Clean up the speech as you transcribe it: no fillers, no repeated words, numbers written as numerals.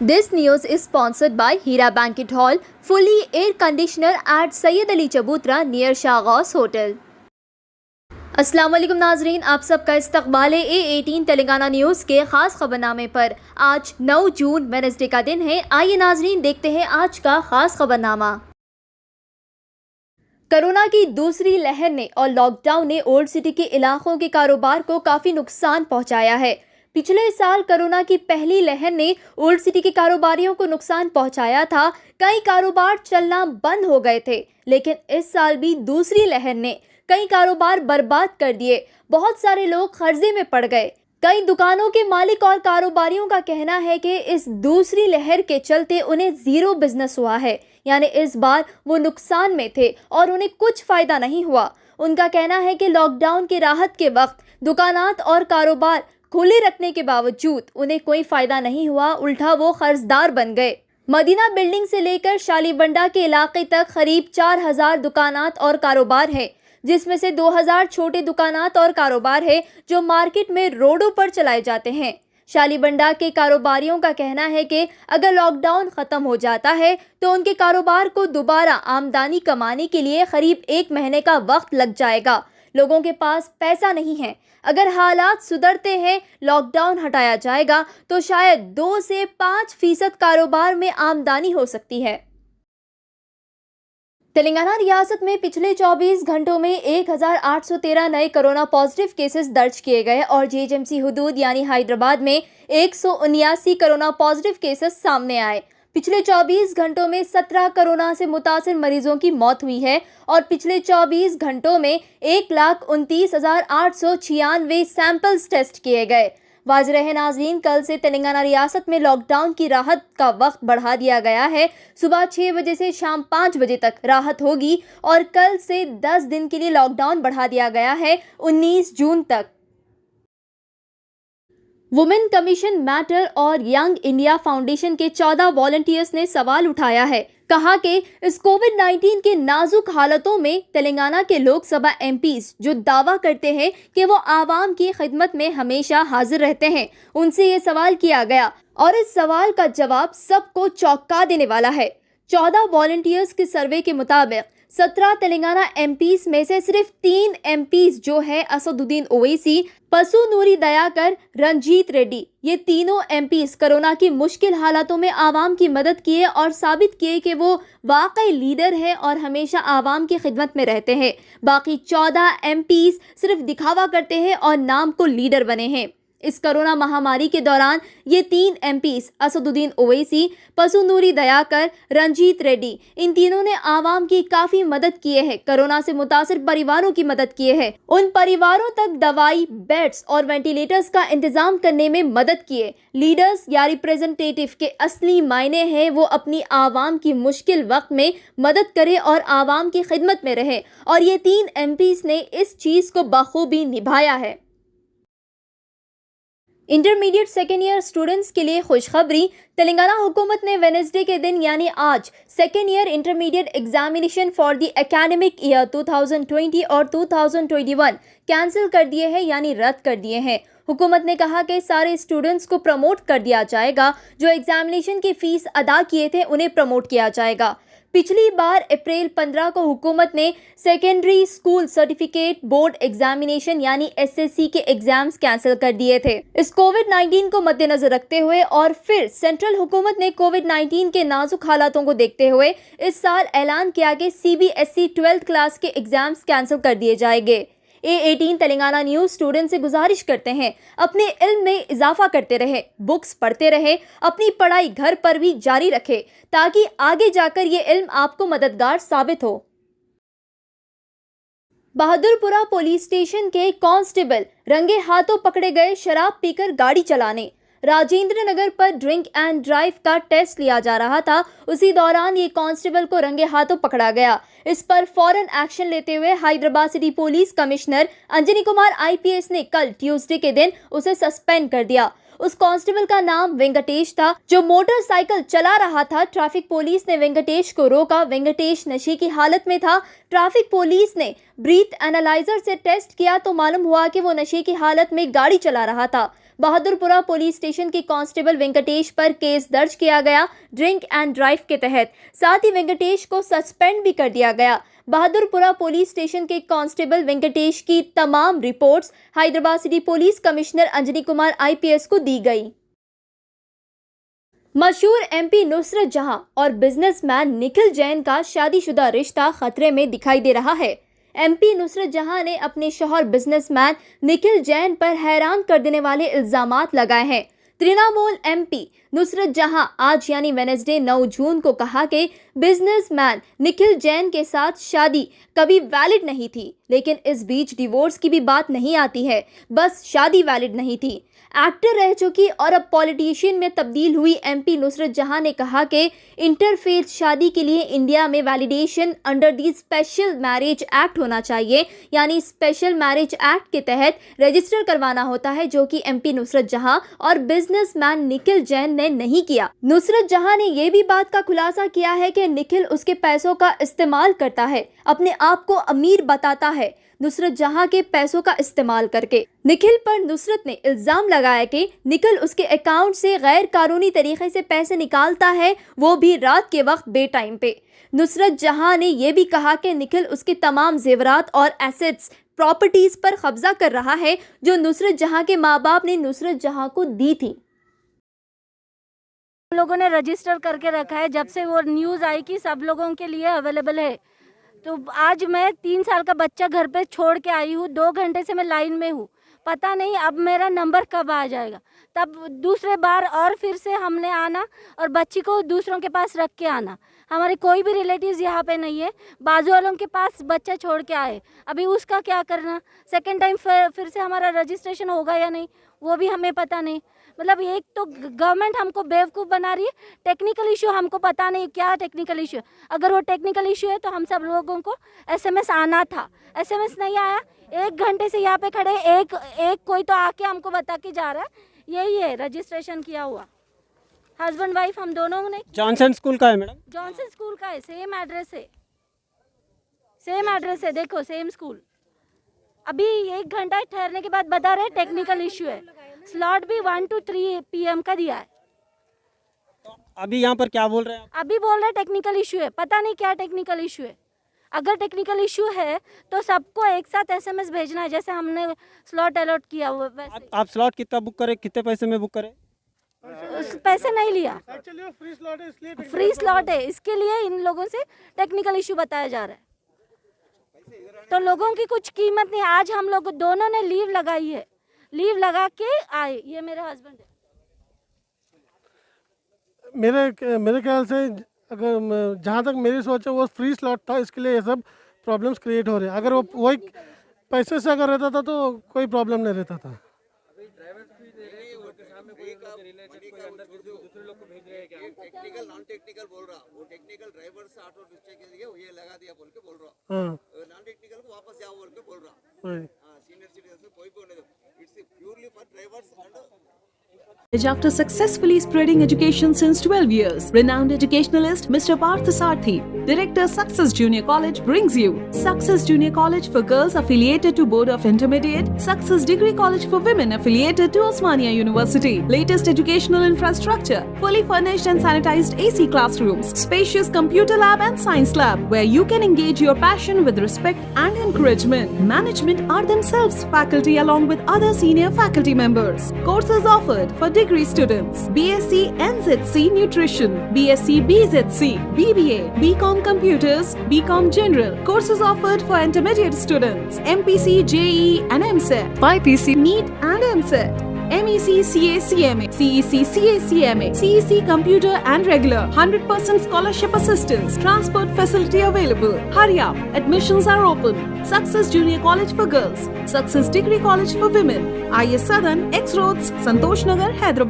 This news is sponsored by Hira Banquet Hall, fully air conditioner at Sayyid Ali Chabutra near Shahghaus Hotel. अस्सलाम वालेकुम नाजरीन, आप सबका इस्तकबाल है A18 तेलंगाना न्यूज़ के ख़ास खबरनामे पर। आज 9 जून वेडनेसडे का दिन है। आइए नाजरीन देखते हैं आज का ख़ास खबरनामा। कोरोना की दूसरी लहर ने और लॉकडाउन ने ओल्ड सिटी के इलाकों के कारोबार को काफ़ी नुकसान पहुंचाया है। पिछले साल कोरोना की पहली लहर ने ओल्ड सिटी के कारोबारियों को नुकसान पहुंचाया था। कई कारोबार चलना बंद हो गए थे, लेकिन इस साल भी दूसरी लहर ने कई कारोबार बर्बाद कर दिए। बहुत सारे लोग कर्जे में पड़ गए। कई दुकानों के मालिक और कारोबारियों का कहना है कि इस दूसरी लहर के चलते उन्हें जीरो बिजनेस हुआ है, यानी इस बार वो नुकसान में थे और उन्हें कुछ फायदा नहीं हुआ। उनका कहना है कि लॉकडाउन की राहत के वक्त दुकानात और कारोबार खुले रखने के बावजूद उन्हें कोई फायदा नहीं हुआ, उल्टा वो कर्जदार बन गए। मदीना बिल्डिंग से लेकर शालीबंडा के इलाके तक करीब 4000 दुकानात और कारोबार हैं, जिसमें से 2000 छोटे दुकानात और कारोबार है जो मार्केट में रोडों पर चलाए जाते हैं। शालीबंडा के कारोबारियों का कहना है कि अगर लॉकडाउन ख़त्म हो जाता है तो उनके कारोबार को दोबारा आमदनी कमाने के लिए करीब 1 महीने का वक्त लग जाएगा। लोगों के पास पैसा नहीं है। अगर हालात सुधरते हैं, लॉकडाउन हटाया जाएगा तो शायद 2 से 5% कारोबार में आमदनी हो सकती है। तेलंगाना रियासत में पिछले 24 घंटों में 1813 नए कोरोना पॉजिटिव केसेस दर्ज किए गए और जीएचएमसी हुदूद यानी हैदराबाद में 179 कोरोना पॉजिटिव केसेस सामने आए। पिछले 24 घंटों में 17 कोरोना से मुतासिर मरीजों की मौत हुई है और पिछले 24 घंटों में 1,29,896 सैंपल्स टेस्ट किए गए। वाज़ेह है नाज़रीन, कल से तेलंगाना रियासत में लॉकडाउन की राहत का वक्त बढ़ा दिया गया है। सुबह 6 बजे से शाम 5 बजे तक राहत होगी और कल से 10 दिन के लिए लॉकडाउन बढ़ा दिया गया है 19 जून तक। वुमेन कमीशन मैटर और यंग इंडिया फाउंडेशन के 14 वॉलंटियर्स ने सवाल उठाया है। कहा कि इस कोविड-19 के नाजुक हालातों में तेलंगाना के लोकसभा एमपीज जो दावा करते हैं कि वो आवाम की खिदमत में हमेशा हाजिर रहते हैं, उनसे ये सवाल किया गया और इस सवाल का जवाब सबको चौंका देने वाला है। 14 वॉलंटियर्स के सर्वे के मुताबिक 17 तेलंगाना एमपीज में से सिर्फ 3 एमपीज जो है असदुद्दीन ओवैसी, पसु नूरी दयाकर, रंजीत रेड्डी, ये तीनों एमपीज कोरोना की मुश्किल हालातों में आवाम की मदद किए और साबित किए कि वो वाकई लीडर है और हमेशा आवाम की खिदमत में रहते हैं। बाकी 14 एमपीज सिर्फ दिखावा करते हैं और नाम को लीडर बने हैं। इस कोरोना महामारी के दौरान ये 3 एमपीज असदुद्दीन ओवैसी, पसु नूरी दयाकर, रंजीत रेड्डी, इन तीनों ने आवाम की काफ़ी मदद किए हैं। कोरोना से मुतासिर परिवारों की मदद किए हैं। उन परिवारों तक दवाई, बेड्स और वेंटिलेटर्स का इंतजाम करने में मदद किए। लीडर्स या रिप्रेजेंटेटिव के असली मायने हैं वो अपनी आवाम की मुश्किल वक्त में मदद करे और आवाम की खिदमत में रहे, और ये 3 एमपीज ने इस चीज़ को बखूबी निभाया है। इंटरमीडिएट सेकेंड ईयर स्टूडेंट्स के लिए खुशखबरी। तेलंगाना हुकूमत ने वेडनेसडे के दिन यानी आज second year intermediate examination for the academic year 2020 और 2021 कैंसिल कर दिए हैं, यानी रद्द कर दिए हैं। हुकूमत ने कहा कि सारे स्टूडेंट्स को प्रमोट कर दिया जाएगा। जो एग्जामिनेशन की फ़ीस अदा किए थे उन्हें प्रमोट किया जाएगा। पिछली बार अप्रैल 15 को हुकूमत ने secondary school certificate board examination यानी एसएससी के एग्जाम्स कैंसिल कर दिए थे, इस कोविड-19 को मद्देनजर रखते हुए। और फिर सेंट्रल हुकूमत ने कोविड-19 के नाजुक हालातों को देखते हुए इस साल ऐलान किया कि सीबीएसई 12th क्लास के एग्जाम्स कैंसिल कर दिए जाएंगे। A18 तेलंगाना न्यूज़ स्टूडेंट से गुजारिश करते हैं अपने इल्म में इजाफा करते रहे, बुक्स पढ़ते रहे, अपनी पढ़ाई घर पर भी जारी रखें ताकि आगे जाकर ये इल्म आपको मददगार साबित हो। बहादुरपुरा पुलिस स्टेशन के कांस्टेबल रंगे हाथों पकड़े गए शराब पीकर गाड़ी चलाने। राजेंद्र नगर पर ड्रिंक एंड ड्राइव का टेस्ट लिया जा रहा था, उसी दौरान ये कांस्टेबल को रंगे हाथों पकड़ा गया। इस पर फौरन एक्शन लेते हुए Hyderabad city police commissioner Anjani Kumar IPS ने कल ट्यूसडे के दिन उसे सस्पेंड कर दिया। उस कांस्टेबल का नाम वेंकटेश था जो मोटरसाइकिल चला रहा था। ट्रैफिक पुलिस ने वेंकटेश को रोका। वेंकटेश नशे की हालत में था। ट्रैफिक पुलिस ने ब्रीथ एनालाइजर से टेस्ट किया तो मालूम हुआ कि वो नशे की हालत में गाड़ी चला रहा था। बहादुरपुरा पुलिस स्टेशन के कांस्टेबल वेंकटेश पर केस दर्ज किया गया ड्रिंक एंड ड्राइव के तहत। साथ ही वेंकटेश को सस्पेंड भी कर दिया गया। बहादुरपुरा पुलिस स्टेशन के कांस्टेबल वेंकटेश की तमाम reports Hyderabad city police commissioner Anjani Kumar IPS को दी गई। मशहूर MP नुसरत जहां और बिजनेसमैन निखिल जैन का शादीशुदा रिश्ता खतरे में दिखाई दे रहा है। MP नुसरत जहां ने अपने शौहर बिजनेसमैन निखिल जैन पर हैरान कर देने वाले इल्जामात लगाए हैं। तृणमूल MP नुसरत जहां आज यानी वेडनेसडे 9 जून को कहा कि बिजनेसमैन निखिल जैन के साथ शादी कभी वैलिड नहीं थी, लेकिन इस बीच डिवोर्स की भी बात नहीं आती है, बस शादी वैलिड नहीं थी। एक्टर रह चुकी और अब पॉलिटिशियन में तब्दील हुई MP नुसरत जहां ने कहा कि इंटरफेथ शादी के लिए इंडिया में validation under the special marriage act होना चाहिए, यानी स्पेशल मैरिज एक्ट के तहत रजिस्टर करवाना होता है, जो कि MP नुसरत जहां और बिजनेसमैन निखिल जैन ने नहीं किया। नुसरत जहां ने यह भी बात का खुलासा किया है कि निखिल उसके पैसों का इस्तेमाल करता है, अपने आप को अमीर बताता है। नुसरत जहां के पैसों का इस्तेमाल करके निखिल पर नुसरत ने इल्जाम लगाया कि निखिल उसके अकाउंट से गैर कानूनी तरीके से पैसे निकालता है, वो भी रात के वक्त बेटाइम पे। नुसरत जहां ने यह भी कहा कि निखिल उसके तमाम जेवरात और एसेट्स प्रॉपर्टीज पर कब्जा कर रहा है, जो नुसरत जहां के माँ बाप ने नुसरत जहां को दी थी। लोगों ने रजिस्टर करके रखा है जब से वो न्यूज़ आई कि सब लोगों के लिए अवेलेबल है। तो आज मैं 3 साल का बच्चा घर पे छोड़ के आई हूँ, 2 घंटे से मैं लाइन में हूँ, पता नहीं अब मेरा नंबर कब आ जाएगा। तब दूसरे बार और फिर से हमने आना और बच्ची को दूसरों के पास रख के आना। हमारे कोई भी रिलेटिव्स यहाँ पे नहीं है, बाजू वालों के पास बच्चा छोड़ के आए, अभी उसका क्या करना। सेकंड टाइम फिर से हमारा रजिस्ट्रेशन होगा या नहीं वो भी हमें पता नहीं। मतलब एक तो गवर्नमेंट हमको बेवकूफ़ बना रही है। टेक्निकल इशू हमको पता नहीं क्या टेक्निकल इशू है। अगर वो टेक्निकल इशू है तो हम सब लोगों को SMS आना था, SMS नहीं आया। 1 घंटे से यहाँ पे खड़े, एक कोई तो आके हमको बता के जा रहा है यही है रजिस्ट्रेशन किया हुआ। हस्बैंड वाइफ हम दोनों ने। जॉनसन स्कूल का है मैडम? जॉनसन स्कूल का है, सेम एड्रेस है, सेम एड्रेस है, देखो सेम स्कूल। अभी 1 घंटा ठहरने के बाद बता रहे टेक्निकल इशू है। स्लॉट भी 1 to 3 PM का दिया है। तो अभी यहाँ पर क्या बोल रहे हैं? अभी बोल रहे टेक्निकल इशू है, पता नहीं क्या टेक्निकल इशू है। अगर टेक्निकल इशू है तो सबको एक साथ SMS भेजना है, जैसे हमने स्लॉट अलॉट किया हुआ वैसे। आप स्लॉट कितना बुक करें, कितने पैसे में बुक करें? पैसे नहीं लिया, एक्चुअली फ्री स्लॉट है इसलिए फ्री स्लॉट है, इसके लिए इन लोगों से टेक्निकल इशू बताया जा रहा है। तो लोगों की कुछ कीमत नहीं। आज हम लोग दोनों ने लीव लगाई है, लीव लगा के आए। ये मेरे हस्बैंड है। मेरे ख्याल से अगर जहाँ तक मेरी सोच है वो फ्री स्लॉट था, इसके लिए ये सब प्रॉब्लम्स क्रिएट हो रहे हैं। अगर वो वही पैसे से अगर रहता था तो कोई प्रॉब्लम नहीं रहता था। टेक्निकल नॉन टेक्निकल बोल रहा, वो टेक्निकल ड्राइवर से ऑटो रिक्शा के लिए ये लगा दिया बोल के बोल रहा, नॉन टेक्निकल को वापस जाओ बोल के बोल रहा। सीनियर सिटीजन से कोई भी होने दो, it's purely for drivers and After successfully spreading education since 12 years, renowned educationalist Mr. Partha Sarthi, Director Success Junior College brings you Success Junior College for girls affiliated to Board of Intermediate, Success Degree College for women affiliated to Osmania University. Latest educational infrastructure, fully furnished and sanitized AC classrooms, spacious computer lab and science lab, where you can engage your passion with respect and encouragement. Management are themselves faculty along with other senior faculty members. Courses offered for degree students: BSc NZC Nutrition, BSc BZC, BBA, BCom Computers, BCom General. Courses offered for intermediate students: MPC, JEE and MSET, BPC, NEET and MSET. MEC, CA, CMA, CEC, CA, CMA, CEC Computer and Regular, 100% scholarship assistance, transport facility available. Hurry up, admissions are open. Success Junior College for girls, Success Degree College for women, IS Southern, X Roads, Santosh Nagar, Hyderabad.